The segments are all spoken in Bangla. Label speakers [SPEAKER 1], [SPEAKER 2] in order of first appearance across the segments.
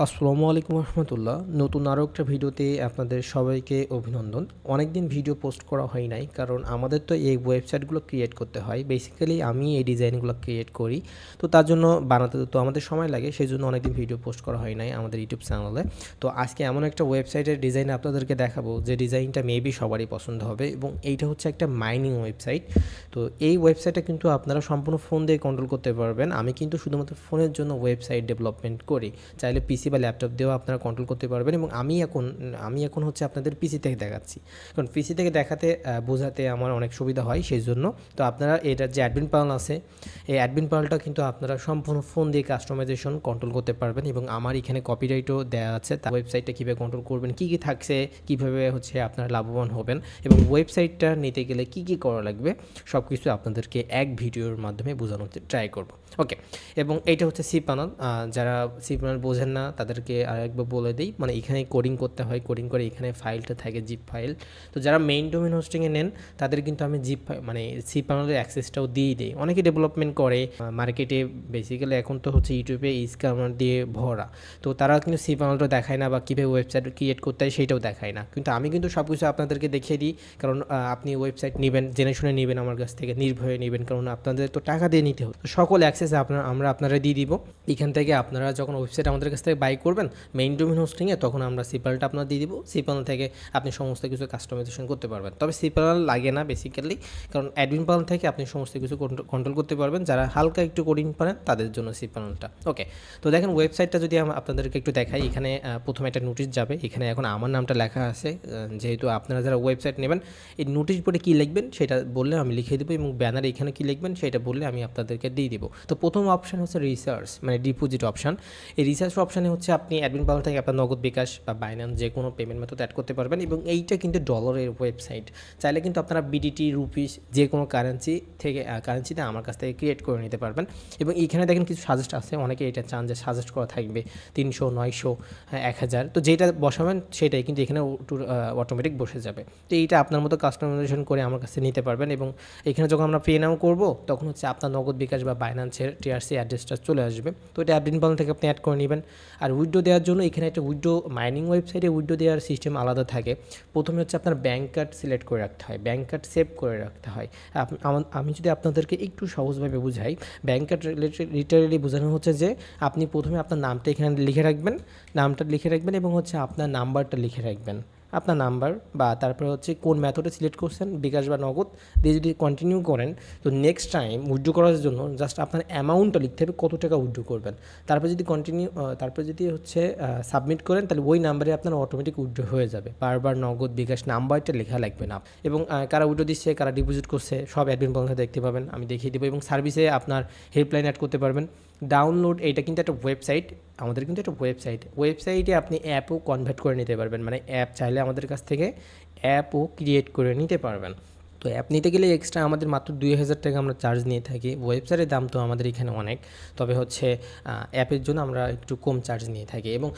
[SPEAKER 1] আসসালামু আলাইকুম রহমতুল্লাহ। নতুন আরও একটা ভিডিওতে আপনাদের সবাইকে অভিনন্দন। অনেক দিন ভিডিও পোস্ট করা হয় নাই, কারণ আমাদের তো এই ওয়েবসাইটগুলো ক্রিয়েট করতে হয়। বেসিক্যালি আমি এই ডিজাইনগুলো ক্রিয়েট করি, তো তার জন্য বানাতে তো আমাদের সময় লাগে, সেই জন্য অনেকদিন ভিডিও পোস্ট করা হয় নাই আমাদের ইউটিউব চ্যানেলে। তো আজকে এমন একটা ওয়েবসাইটের ডিজাইন আপনাদেরকে দেখাবো যে ডিজাইনটা মেবি সবারই পছন্দ হবে, এবং এইটা হচ্ছে একটা মাইনিং ওয়েবসাইট। তো এই ওয়েবসাইটটা কিন্তু আপনারা সম্পূর্ণ ফোন দিয়ে কন্ট্রোল করতে পারবেন। আমি কিন্তু শুধুমাত্র ফোনের জন্য ওয়েবসাইট ডেভেলপমেন্ট করি, চাইলে পিসি বা ল্যাপটপ দিয়েও আপনারা কন্ট্রোল করতে পারবেন। এবং আমি এখন হচ্ছে আপনাদের পিসি থেকে দেখাচ্ছি, কারণ পিসি থেকে দেখাতে বোঝাতে আমার অনেক সুবিধা হয়, সেই জন্য। তো আপনারা এটার যে অ্যাডমিন প্যানেল আছে, এই অ্যাডমিন প্যানেলটা কিন্তু আপনারা সম্পূর্ণ ফোন দিয়ে কাস্টমাইজেশন কন্ট্রোল করতে পারবেন। এবং আমার এখানে কপিরাইটও দেওয়া আছে, তার ওয়েবসাইটটা কীভাবে কন্ট্রোল করবেন, কী কী থাকছে, কীভাবে হচ্ছে আপনারা লাভবান হবেন, এবং ওয়েবসাইটটা নিতে গেলে কী কী করা লাগবে, সব কিছু আপনাদেরকে এক ভিডিওর মাধ্যমে বোঝানোর ট্রাই করব। ওকে, এবং এইটা হচ্ছে সি প্যানেল। যারা সি প্যানেল বোঝেন না তাদেরকে আরেকবার বলে দিই, মানে এখানে কোডিং করতে হয়, কোডিং করে এখানে ফাইলটা থাকে জিপ ফাইল। তো যারা মেইন ডোমেন হোস্টিংয়ে নেন তাদের কিন্তু আমি জিপ মানে সি প্যানেলের অ্যাক্সেসটাও দিয়ে দিই। অনেকে ডেভেলপমেন্ট করে মার্কেটে, বেসিক্যালি এখন তো হচ্ছে ইউটিউবে স্ক্যামার দিয়ে ভরা, তো তারা কিন্তু সি প্যানেলটা দেখায় না, বা কীভাবে ওয়েবসাইট ক্রিয়েট করতে হয় সেইটাও দেখায় না। কিন্তু আমি কিন্তু সব কিছু আপনাদেরকে দেখিয়ে দিই, কারণ আপনি ওয়েবসাইট নেবেন জেনে শুনে নেবেন, আমার কাছ থেকে নির্ভয়ে নেবেন, কারণ আপনাদের তো টাকা দিয়ে নিতে হবে। তো সকল অ্যাক্সেস আমরা আপনারা দিয়ে দিব। এখান থেকে আপনারা যখন ওয়েবসাইট আমাদের কাছ থেকে বাই করবেন মেইন ডোমেন হোস্টিংয়ে, তখন আমরা সি প্যানেলটা আপনার দিয়ে দিব। সি প্যানেল থেকে আপনি সমস্ত কিছু কাস্টমাইজেশন করতে পারবেন। তবে সি প্যানেল লাগে না বেসিক্যালি, কারণ অ্যাডমিন প্যানেল থেকে আপনি সমস্ত কিছু কন্ট্রোল করতে পারবেন। যারা হালকা একটু কোডিং পারেন তাদের জন্য সি প্যানেলটা। ওকে, তো দেখেন ওয়েবসাইটটা যদি আপনাদেরকে একটু দেখাই, এখানে প্রথমে একটা নোটিশ যাবে। এখানে এখন আমার নামটা লেখা আছে, যেহেতু আপনারা যারা ওয়েবসাইট নেবেন এই নোটিশ বোর্ডে কী লিখবেন সেটা বললে আমি লিখে দেবো, এবং ব্যানারে এখানে কী লিখবেন সেটা বললে আমি আপনাদেরকে দিয়ে দিব। তো প্রথম অপশান হচ্ছে রিসার্চ, মানে ডিপোজিট অপশান। এই রিসার্চ অপশানে হচ্ছে আপনি অ্যাডমিন প্যানেল থেকে আপনার নগদ, বিকাশ বা বাইন্যান্স যে কোনো পেমেন্ট মেথড অ্যাড করতে পারবেন। এবং এইটা কিন্তু ডলারের ওয়েবসাইট, চাইলে কিন্তু আপনারা বিডিটি, রুপিস যে কোনো কারেন্সিতে আমার কাছ থেকে ক্রিয়েট করে নিতে পারবেন। এবং এইখানে দেখেন কিছু সাজেস্ট আছে, অনেকে এটা চান যে সাজেস্ট করা থাকবে 300, 900, 1000, তো যেটা বসাবেন সেটাই কিন্তু এখানে অটোমেটিক বসে যাবে। তো এইটা আপনার মতো কাস্টমাইজেশন করে আমার কাছে নিতে পারবেন। এবং এখানে যখন আমরা পে নাও করবো তখন হচ্ছে আপনার নগদ, বিকাশ বা বাইন্যান্সের টিআরসি অ্যাড্রেসটা চলে আসবে। তো এটা অ্যাডমিন প্যানেল থেকে আপনি অ্যাড করে নেবেন। আর উইড্রো দেওয়ার জন্য এখানে একটা উইড্রো, মাইনিং ওয়েবসাইটে উইড্রো দেওয়ার সিস্টেম আলাদা থাকে। প্রথমে হচ্ছে আপনার ব্যাঙ্ক কার্ড সিলেক্ট করে রাখতে হয়, ব্যাঙ্ক কার্ড সেভ করে রাখতে হয়। আমি যদি আপনাদেরকে একটু সহজভাবে বুঝাই, ব্যাঙ্ক কার্ড লিটারেলি বোঝানো হচ্ছে যে আপনি প্রথমে আপনার নামটা এখানে লিখে রাখবেন, এবং হচ্ছে আপনার নাম্বারটা লিখে রাখবেন, আপনার নাম্বার, বা তারপরে হচ্ছে কোন মেথডে সিলেক্ট করছেন, বিকাশ বা নগদ দিয়ে যদি কন্টিনিউ করেন, তো নেক্সট টাইম উইথড্র করার জন্য জাস্ট আপনার অ্যামাউন্টটা লিখতে হবে, কত টাকা উইথড্র করবেন। তারপরে যদি হচ্ছে সাবমিট করেন, তাহলে ওই নাম্বারে আপনার অটোমেটিক উইথড্র হয়ে যাবে। বারবার নগদ, বিকাশ নাম্বারটা লেখা লাগবে না। এবং কারা উইথড্র দিচ্ছে, কারা ডিপোজিট করছে, সব অ্যাডমিন প্যানেলে দেখতে পাবেন, আমি দেখিয়ে দেবো। এবং সার্ভিসে আপনার হেল্পলাইন অ্যাড করতে পারবেন। ডাউনলোড, এইটা কিন্তু একটা ওয়েবসাইট, আমাদের কিন্তু একটা ওয়েবসাইটে আপনি অ্যাপও কনভার্ট করে নিতে পারবেন, মানে অ্যাপ চাইলে আমাদের কাছ থেকে অ্যাপও ক্রিয়েট করে নিতে পারবেন। তো অ্যাপ নিতে গেলে এক্সট্রা আমাদের মাত্র 2000 টাকা আমরা চার্জ নিয়ে থাকি। ওয়েবসাইটের দাম তো আমাদের এখানে অনেক, তবে হচ্ছে অ্যাপের জন্য আমরা একটু কম চার্জ নিয়ে থাকি। এবং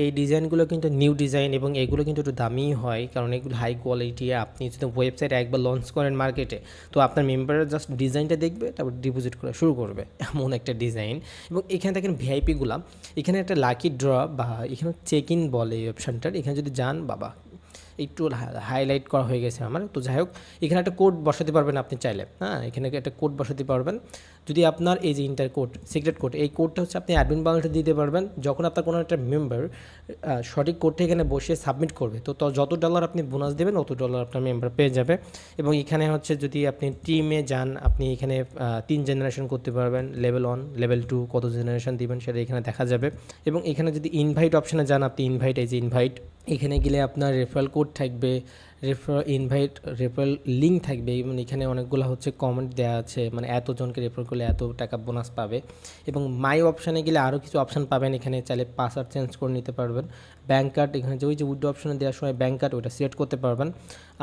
[SPEAKER 1] এই ডিজাইনগুলো কিন্তু নিউ ডিজাইন, এবং এগুলো কিন্তু একটু দামিই হয়, কারণ এগুলো হাই কোয়ালিটি। আপনি যদি ওয়েবসাইট একবার লঞ্চ করেন মার্কেটে, তো আপনার মেম্বাররা জাস্ট ডিজাইনটা দেখবে, তারপর ডিপোজিট করা শুরু করবে, এমন একটা ডিজাইন। এবং এখানে দেখেন ভিআইপিগুলা, এখানে একটা লাকি ড্র বা এখানে চেক ইন বলে এই অপশানটার। এখানে যদি যান, বাবা একটু হাইলাইট করা হয়ে গেছে আমার, তো যাই হোক, এখানে একটা কোড বসাতে পারবেন আপনি চাইলে। এখানে একটা কোড বসাতে পারবেন। যদি আপনার এই যে ইন্টার কোড, সিক্রেট কোড, এই কোডটা হচ্ছে আপনি অ্যাডমিন প্যানেলে দিতে পারবেন। যখন আপনার কোনো একটা মেম্বার সঠিক কোডটা এখানে বসিয়ে সাবমিট করবে, তো যত ডলার আপনি বোনাস দেবেন তত ডলার আপনার মেম্বার পেয়ে যাবে। এবং এখানে হচ্ছে যদি আপনি টিমে যান, আপনি এখানে 3 জেনারেশন করতে পারবেন, লেভেল 1, লেভেল 2, কত জেনারেশন দিবেন সেটা এখানে দেখা যাবে। এবং এখানে যদি ইনভাইট অপশানে যান, আপনি ইনভাইট, এখানে গেলে আপনার রেফারেল কোড থাকবে, রেফারেল লিঙ্ক থাকবে, এবং এখানে অনেকগুলো হচ্ছে কমেন্ট দেওয়া আছে, মানে এতজনকে রেফার করলে এত টাকা বোনাস পাবে। এবং মাই অপশানে গেলে আরও কিছু অপশান পাবেন, এখানে চাইলে পাসওয়ার্ড চেঞ্জ করে নিতে পারবেন। ব্যাঙ্ক কার্ড, এখানে ওই যে উইথড্র অপশানে দেওয়ার সময় ব্যাঙ্ক কার্ড ওইটা সিলেক্ট করতে পারবেন।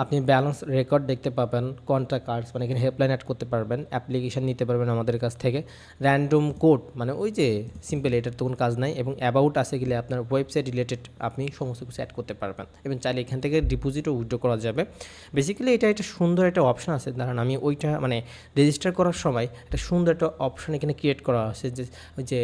[SPEAKER 1] আপনি ব্যালেন্স রেকর্ড দেখতে পাবেন, কন্ট্যাক্ট কার্ডস, মানে এখানে হেল্পলাইন অ্যাড করতে পারবেন, অ্যাপ্লিকেশান নিতে পারবেন আমাদের কাছ থেকে, র্যান্ডম কোড, মানে ওই যে সিম্পল, এটার তো কোনো কাজ নাই। এবং অ্যাবাউট আসে গেলে আপনার ওয়েবসাইট রিলেটেড আপনি সমস্ত কিছু অ্যাড করতে পারবেন, এবং চাইলে এখান থেকে ডিপোজিট ও উইথড্র করা করা যাবে। বেসিক্যালি এটা একটা সুন্দর একটা অপশন আছে, দাঁড়ান আমি ওইটা মানে রেজিস্টার করার সময় একটা সুন্দর একটা অপশন এখানে ক্রিয়েট করা আছে, যে ওই যে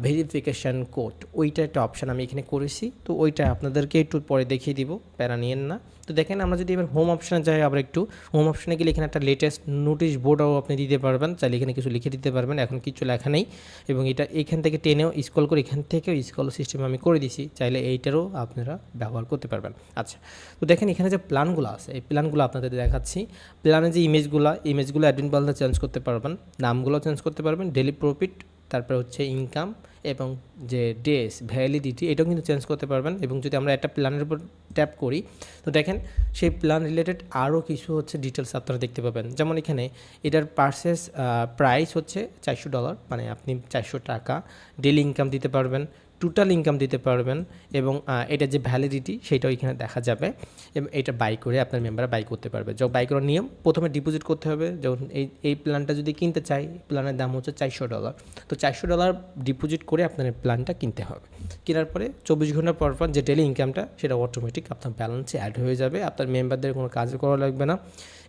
[SPEAKER 1] ভেরিফিকেশান কোড, ওইটা একটা অপশান আমি এখানে করেছি। তো ওইটা আপনাদেরকে একটু পরে দেখিয়ে দিব, প্যারা নিয়েন না। তো দেখেন আমরা যদি এবার হোম অপশানে যাই, আবার একটু হোম অপশানে গেলে এখানে একটা লেটেস্ট নোটিশ বোর্ডও আপনি দিতে পারবেন, চাইলে এখানে কিছু লিখে দিতে পারবেন। এখন কিছু লেখা নেই এবং এটা এখান থেকে টেনেও স্ক্রল করে এখান থেকেও স্ক্রল সিস্টেম আমি করে দিছি, চাইলে এইটারও আপনারা ব্যবহার করতে পারবেন। আচ্ছা, তো দেখেন এখানে যে প্ল্যানগুলো আছে, এই প্ল্যানগুলো আপনাদের দেখাচ্ছি। প্ল্যানে যে ইমেজগুলো অ্যাডমিন পাল্লা চেঞ্জ করতে পারবেন, নামগুলো চেঞ্জ করতে পারবেন, ডেলি প্রফিট, তারপরে হচ্ছে ইনকাম এবং যে ডেস ভ্যালিডিটি এটাও কিন্তু চেঞ্জ করতে পারবেন। এবং যদি আমরা একটা প্ল্যানের উপর ট্যাপ করি, তো দেখেন সেই প্ল্যান রিলেটেড আরও কিছু হচ্ছে ডিটেলস আপনারা দেখতে পাবেন। যেমন এখানে এটার পারচেস প্রাইস হচ্ছে $400, মানে আপনি 400 টাকা ডেলি ইনকাম দিতে পারবেন, টোটাল ইনকাম দিতে পারবেন এবং এটা যে ভ্যালিডিটি সেটাও এখানে দেখা যাবে এবং এটা বাই করে আপনার মেম্বাররা বাই করতে পারবে। যখন বাই করার নিয়ম, প্রথমে ডিপোজিট করতে হবে। যখন এই প্ল্যানটা যদি কিনতে চাই, প্ল্যানের দাম হচ্ছে $400, তো $400 ডিপোজিট করে আপনার প্ল্যানটা কিনতে হবে। কেনার পরে 24 ঘন্টা পর পর যে ডেলি ইনকামটা সেটা অটোমেটিক আপনার ব্যালেন্সে অ্যাড হয়ে যাবে, আপনার মেম্বারদের কোনো কাজ করা লাগবে না।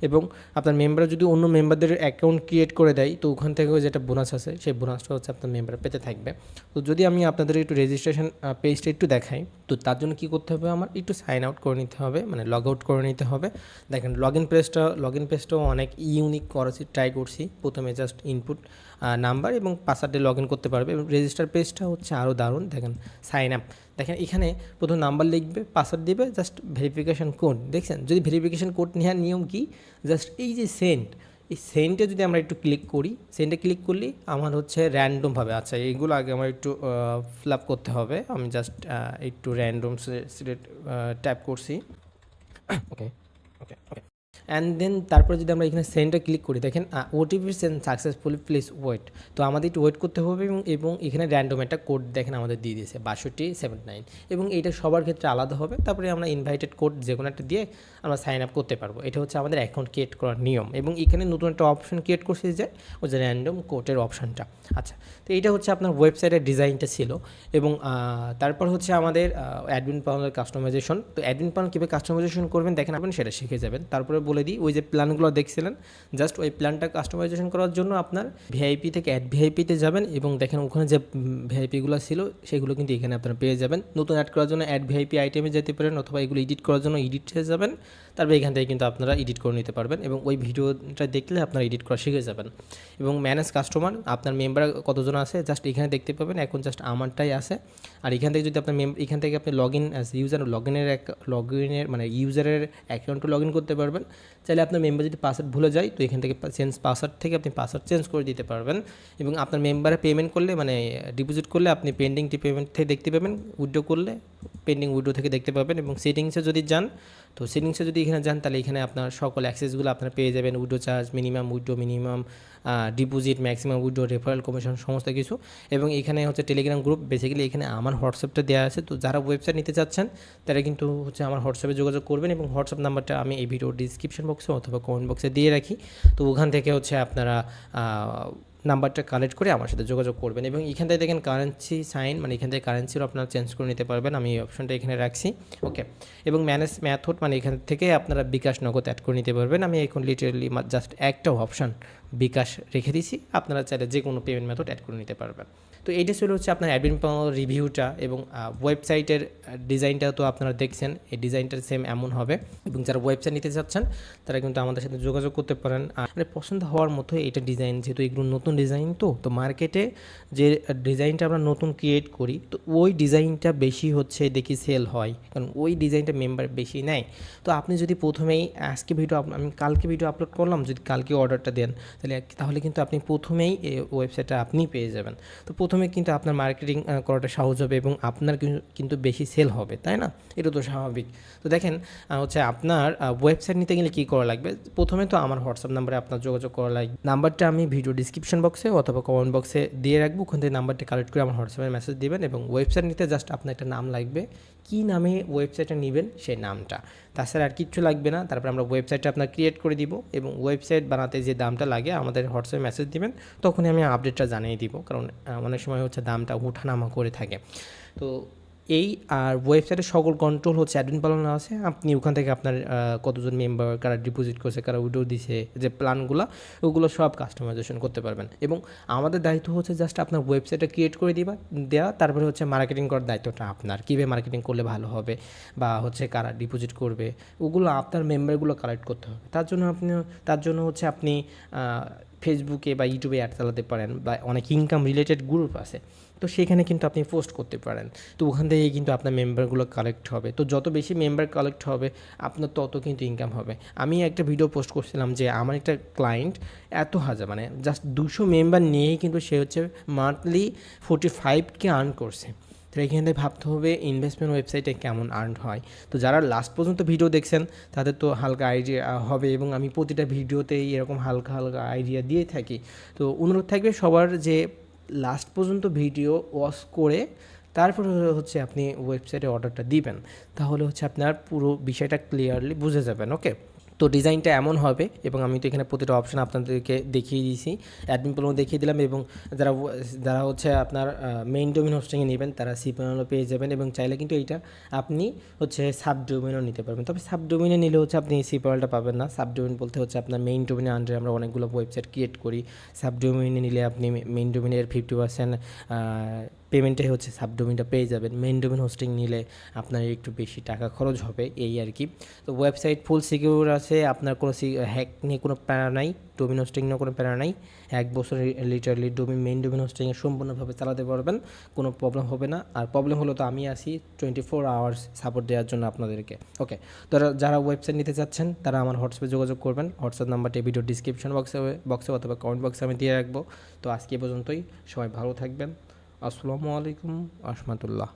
[SPEAKER 1] এবং আপনার মেম্বার যদি অন্য মেম্বারদের অ্যাকাউন্ট ক্রিয়েট করে দেয়, তো ওখান থেকেও যেটা বোনাস আছে সেই বোনাসটা হচ্ছে আপনার মেম্বার পেতে থাকবে। তো যদি আমি আপনাদের একটু রেজিস্ট্রেশন পেজটা একটু দেখাই, তো তার জন্য কী করতে হবে, আমার একটু সাইন আউট করে নিতে হবে, মানে লগ আউট করে নিতে হবে। দেখেন লগ ইন পেজটাও অনেক ইউনিক করেছি, ট্রাই করছি। প্রথমে জাস্ট ইনপুট নাম্বার এবং পাসওয়ার্ডে লগ ইন করতে পারবে এবং রেজিস্টার পেজটা হচ্ছে আরও দারুণ। দেখেন সাইন আপ, দেখেন এখানে প্রথম নাম্বার লিখবে, পাসওয়ার্ড দিবে, জাস্ট ভেরিফিকেশান কোড। দেখছেন যদি ভেরিফিকেশান কোড নেওয়ার নিয়ম কি, জাস্ট এই যে সেন্ড, এই সেন্টে যদি আমরা একটু ক্লিক করি, সেন্টে ক্লিক করলেই আমার হচ্ছে র্যান্ডমভাবে, আচ্ছা এইগুলো আগে আমার একটু ফিল আপ করতে হবে। আমি জাস্ট একটু র্যান্ডম সিলেক্ট ট্যাপ করছি, ওকে ওকে ওকে অ্যান্ড দেন তারপরে যদি আমরা এখানে সেন্ডে ক্লিক করি, দেখেন OTP send successfully, please wait. তো আমাদের একটু ওয়েট করতে হবে এবং এখানে র্যান্ডম একটা কোড দেখেন আমাদের দিয়ে দিয়েছে 6279 এবং এইটা সবার ক্ষেত্রে আলাদা হবে। তারপরে আমরা ইনভাইটেড কোড যে কোনো একটা দিয়ে আমরা সাইন আপ করতে পারবো। এটা হচ্ছে আমাদের অ্যাকাউন্ট ক্রিয়েট করার নিয়ম এবং এখানে নতুন একটা অপশন ক্রিয়েট করছে যে ওই যে র্যান্ডম কোডের অপশানটা। আচ্ছা, তো এইটা হচ্ছে আপনার ওয়েবসাইটের ডিজাইনটা ছিল এবং তারপর হচ্ছে আমাদের অ্যাডমিন প্যানেলের কাস্টমাইজেশন। তো অ্যাডমিন প্যানেল কীভাবে কাস্টমাইজেশন করবেন দেখেন, আপনি সেটা শিখে যাবেন। তারপরে বলে দিই, ওই যে প্ল্যানগুলো দেখছিলেন, জাস্ট ওই প্ল্যানটা কাস্টমাইজেশন করার জন্য আপনার ভিআইপি থেকে অ্যাড ভিআইপিতে যাবেন এবং দেখেন ওখানে যে ভিআইপিগুলো ছিল সেগুলো কিন্তু এখানে আপনারা পেয়ে যাবেন। নতুন অ্যাড করার জন্য অ্যাড ভিআইপি আইটেমে যেতে পারেন, অথবা এগুলো এডিট করার জন্য এডিটে যাবেন। তারপরে এখান থেকে কিন্তু আপনারা এডিট করে নিতে পারবেন এবং ওই ভিডিওটা দেখলে আপনারা এডিট করা শিখে যাবেন। এবং ম্যানেজ কাস্টমার, আপনার মেম্বার কতজন আছে জাস্ট এখানে দেখতে পাবেন। এখন জাস্ট আমারটাই আছে। আর এখান থেকে যদি আপনার এখান থেকে আপনি লগ ইন অ্যাজ ইউজার, লগ ইনের মানে ইউজারের অ্যাকাউন্টে লগ ইন করতে পারবেন। চাইলে আপনার মেম্বার যদি পাসওয়ার্ড ভুলে যায়, তো এখান থেকে চেঞ্জ পাসওয়ার্ড থেকে আপনি পাসওয়ার্ড চেঞ্জ করে দিতে পারবেন। এবং আপনার মেম্বারে পেমেন্ট করলে, মানে ডিপোজিট করলে আপনি পেন্ডিং পেমেন্ট থেকে দেখতে পাবেন, উইথড্র করলে পেন্ডিং উইথড্র থেকে দেখতে পাবেন। এবং সেটিংসে যদি যান, তো সেটিংসে যদি এখানে যান, তাহলে এখানে আপনার সকল অ্যাক্সেসগুলো আপনারা পেয়ে যাবেন, withdraw charge, withdraw minimum, deposit, maximum withdraw, referral commission, সমস্ত কিছু। এবং এখানে হচ্ছে টেলিগ্রাম গ্রুপ, বেসিক্যালি এখানে আমার হোয়াটসঅ্যাপটা দেওয়া আছে। তো যারা ওয়েবসাইট নিতে চাচ্ছেন তারা কিন্তু হচ্ছে আমার হোয়াটসঅ্যাপে যোগাযোগ করবেন এবং হোয়াটসঅ্যাপ নাম্বারটা আমি এই ভিডিও ডিসক্রিপশন বক্সে অথবা কমেন্ট বক্সে দিয়ে রাখি। তো ওখান থেকে হচ্ছে আপনারা নাম্বারটা কালেক্ট করে আমার সাথে যোগাযোগ করবেন। এবং এখান থেকে দেখেন কারেন্সি সাইন, মানে এখান থেকে কারেন্সিও আপনারা চেঞ্জ করে নিতে পারবেন, আমি এই অপশনটা এখানে রাখছি, ওকে। এবং ম্যানেজ মেথড, মানে এখান থেকে আপনারা বিকাশ নগদ অ্যাড করে নিতে পারবেন। আমি এখন লিটারেলি জাস্ট একটা অপশান বিকাশ রেখে দিছি, আপনারা চাইলে যে কোনো পেমেন্ট মেথড অ্যাড করে নিতে পারবেন। তো এইটা ছিল হচ্ছে আপনার অ্যাডমিন প্যানেল রিভিউটা এবং ওয়েবসাইটের ডিজাইনটা তো আপনারা দেখছেন, এই ডিজাইনটা সেম এমন হবে। এবং যারা ওয়েবসাইট নিতে চাচ্ছেন তারা কিন্তু আমাদের সাথে যোগাযোগ করতে পারেন। আর মানে পছন্দ হওয়ার মতো এটা ডিজাইন, যেহেতু এগুলো নতুন ডিজাইন, তো মার্কেটে যে ডিজাইনটা আমরা নতুন ক্রিয়েট করি, তো ওই ডিজাইনটা বেশি হচ্ছে দেখি সেল হয়, কারণ ওই ডিজাইনটা মেম্বার বেশি নেয়। তো আপনি যদি প্রথমেই আমি কালকে ভিডিও আপলোড করলাম, যদি কালকে অর্ডারটা দেন, তাহলে কিন্তু আপনি প্রথমেই এই ওয়েবসাইটটা আপনি পেয়ে যাবেন। তো প্রথমে কিন্তু আপনার মার্কেটিং করাটা সহজ হবে এবং আপনার কিন্তু বেশি সেল হবে, তাই না? এটা তো স্বাভাবিক। তো দেখেন হচ্ছে আপনার ওয়েবসাইট নিতে গেলে কী করা লাগবে, প্রথমে তো আমার হোয়াটসঅ্যাপ নাম্বারে আপনার যোগাযোগ করা লাগবে। নাম্বারটা আমি ভিডিও ডিসক্রিপশন বক্সে অথবা কমেন্ট বক্সে দিয়ে রাখবো, ওখান থেকে নাম্বারটা কালেক্ট করে আমার হোয়াটসঅ্যাপে মেসেজ দিবেন। এবং ওয়েবসাইট নিতে জাস্ট আপনার একটা নাম লাগবে, কী নামে ওয়েবসাইটটা নেবেন সেই নামটা, তাছাড়া আর কিচ্ছু লাগবে না। তারপর আমরা ওয়েবসাইটটা আপনার ক্রিয়েট করে দিব এবং ওয়েবসাইট বানাতে যে দামটা লাগে আমাদের হোয়াটসঅ্যাপে মেসেজ দিবেন, তখনই আমি আপডেটটা জানিয়ে দিব, কারণ অনেক সময় হচ্ছে দামটা ওঠানামা করে থাকে। তো এই আর ওয়েবসাইটের সকল কন্ট্রোল হচ্ছে অ্যাডমিন পালনে আছে। আপনি ওখান থেকে আপনার কতজন মেম্বার, কারা ডিপোজিট করছে, কারা উইড্রো দিছে, যে প্ল্যানগুলো ওগুলো সব কাস্টমাইজেশন করতে পারবেন। এবং আমাদের দায়িত্ব হচ্ছে জাস্ট আপনার ওয়েবসাইটটা ক্রিয়েট করে দেওয়া, তারপরে হচ্ছে মার্কেটিং করার দায়িত্বটা আপনার। কীভাবে মার্কেটিং করলে ভালো হবে বা হচ্ছে কারা ডিপোজিট করবে ওগুলো আপনার মেম্বারগুলো কালেক্ট করতে হবে। তার জন্য হচ্ছে আপনি ফেসবুকে বা ইউটিউবে অ্যাড চালাতে পারেন, বা অনেক ইনকাম রিলেটেড গ্রুপ আছে, তো সেখানে কিন্তু আপনি পোস্ট করতে পারেন। তো ওখান থেকে কিন্তু আপনার মেম্বারগুলো কালেক্ট হবে। তো যত বেশি মেম্বার কালেক্ট হবে আপনার তত কিন্তু ইনকাম হবে। আমি একটা ভিডিও পোস্ট করছিলাম যে আমার একটা ক্লায়েন্ট এত হাজার, মানে জাস্ট 200 মেম্বার নিয়েই কিন্তু সে হচ্ছে মান্থলি 45K আর্ন করছে। তো এখান থেকে ভাবতে হবে ইনভেস্টমেন্ট ওয়েবসাইটে কেমন আর্ন হয়। তো যারা লাস্ট পর্যন্ত ভিডিও দেখছেন তাদের তো হালকা আইডিয়া হবে, এবং আমি প্রতিটা ভিডিওতেই এরকম হালকা হালকা আইডিয়া দিয়ে থাকি। তো অনুরোধ থাকবে সবার যে লাস্ট পর্যন্ত ভিডিও ওয়াচ করে তারপর হচ্ছে আপনি ওয়েবসাইটে অর্ডারটা দিবেন, তাহলে হচ্ছে আপনার পুরো বিষয়টা ক্লিয়ারলি বুঝে যাবেন। ওকে, তো ডিজাইনটা এমন হবে, এবং আমি তো এখানে প্রতিটা অপশান আপনাদেরকে দেখিয়ে দিয়েছি, অ্যাডমিন প্যানেলও দেখিয়ে দিলাম। এবং যারা যারা হচ্ছে আপনার মেইন ডোমেন হোস্টিংয়ে নেবেন তারা cPanel পেয়ে যাবেন, এবং চাইলে কিন্তু এইটা আপনি হচ্ছে সাব ডোমেনও নিতে পারবেন। তবে সাব ডোমেনে নিলে হচ্ছে আপনি cPanelটা পাবেন না। সাব ডোমেন বলতে হচ্ছে আপনার মেইন ডোমেনের আন্ডারে আমরা অনেকগুলো ওয়েবসাইট ক্রিয়েট করি। সাব ডোমেনে নিলে আপনি মেইন ডোমেনের 50% পেমেন্টে হচ্ছে সাব ডোমেনটা পেয়ে যাবেন। মেইন ডোমেন হোস্টিং নিলে আপনার একটু বেশি টাকা খরচ হবে, এই আর কি। তো ওয়েবসাইট ফুল সিকিউর আছে, আপনার কোনো হ্যাক নিয়ে কোনো প্যারা নাই, ডোমেন হোস্টিং নিয়ে কোনো প্যারা নাই। 1 বছর লিটারালি মেইন ডোমেন হোস্টিংয়ে সম্পূর্ণভাবে চালাতে পারবেন, কোনো প্রবলেম হবে না। আর প্রবলেম হলো তো আমি আসি 24 আওয়ার্স সাপোর্ট দেওয়ার জন্য আপনাদেরকে। ওকে, তো যারা ওয়েবসাইট নিতে চাচ্ছেন তারা আমার হোয়াটসঅ্যাপে যোগাযোগ করবেন। হোয়াটসঅ্যাপ নাম্বারটি ভিডিও ডিসক্রিপশন বক্সে অথবা কমেন্ট বক্সে আমি দিয়ে রাখবো। তো আজকে পর্যন্তই, সবাই ভালো থাকবেন। আসসালামু আলাইকুম রহমতুল্লাহ।